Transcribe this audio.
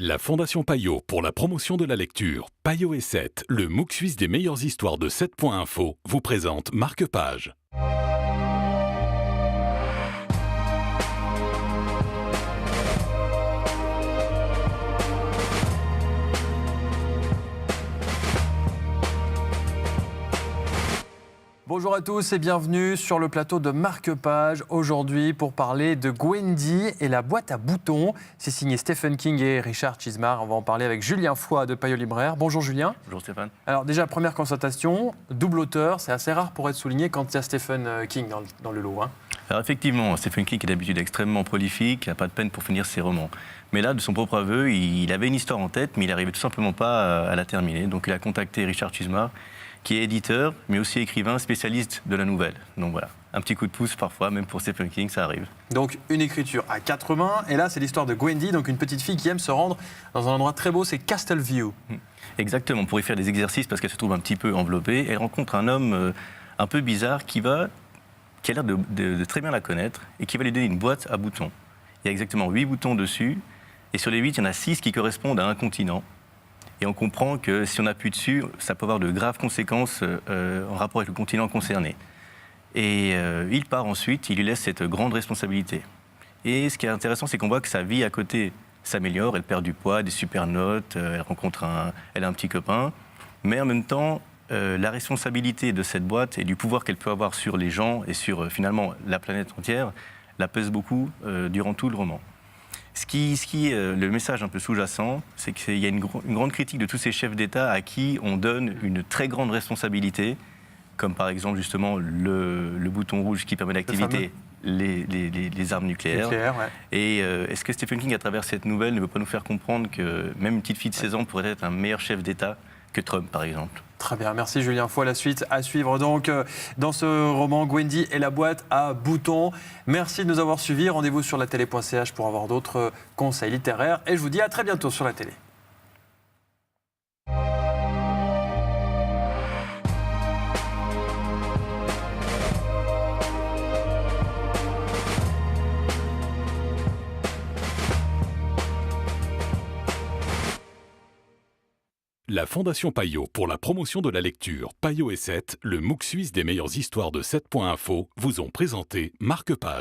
La Fondation Payot pour la promotion de la lecture, Payot et 7, le MOOC suisse des meilleures histoires de 7.info, vous présente Marque-Page. Bonjour à tous et bienvenue sur le plateau de Marque-Page. Aujourd'hui pour parler de Gwendy et la boîte à boutons. C'est signé Stephen King et Richard Chizmar. On va en parler avec Julien Foy de Payot Libraire. Bonjour Julien. Bonjour Stéphane. Alors déjà, première constatation, double auteur, c'est assez rare pour être souligné quand il y a Stephen King dans le lot. Alors effectivement, Stephen King est d'habitude extrêmement prolifique, il n'a pas de peine pour finir ses romans. Mais là, de son propre aveu, il avait une histoire en tête, mais il n'arrivait tout simplement pas à la terminer. Donc il a contacté Richard Chizmar, qui est éditeur, mais aussi écrivain spécialiste de la nouvelle. Donc voilà, un petit coup de pouce parfois, même pour Stephen King, ça arrive. Donc une écriture à quatre mains, et là c'est l'histoire de Gwendy, donc une petite fille qui aime se rendre dans un endroit très beau, c'est Castleview. Exactement, pour y faire des exercices, parce qu'elle se trouve un petit peu enveloppée, elle rencontre un homme un peu bizarre qui a l'air de très bien la connaître, et qui va lui donner une boîte à boutons. Il y a exactement 8 boutons dessus, et sur les 8, il y en a 6 qui correspondent à un continent. Et on comprend que si on appuie dessus, ça peut avoir de graves conséquences en rapport avec le continent concerné. Et il part ensuite, il lui laisse cette grande responsabilité. Et ce qui est intéressant, c'est qu'on voit que sa vie à côté s'améliore. Elle perd du poids, des super notes, elle a un petit copain. Mais en même temps, la responsabilité de cette boîte et du pouvoir qu'elle peut avoir sur les gens et sur finalement la planète entière, la pèse beaucoup durant tout le roman. Ce qui est le message un peu sous-jacent, c'est qu'il y a une grande critique de tous ces chefs d'État à qui on donne une très grande responsabilité, comme par exemple justement le bouton rouge qui permet d'activer les armes nucléaires. Ouais. Et est-ce que Stephen King, à travers cette nouvelle, ne veut pas nous faire comprendre que même une petite fille de 16 ans pourrait être un meilleur chef d'État que Trump, par exemple? Très bien, merci Julien Foy. La suite à suivre donc dans ce roman Gwendy et la boîte à boutons. Merci de nous avoir suivis. Rendez-vous sur latélé.ch pour avoir d'autres conseils littéraires. Et je vous dis à très bientôt sur la télé. La Fondation Payot pour la promotion de la lecture, Payot et 7, le MOOC suisse des meilleures histoires de 7.info, vous ont présenté Marque-Page.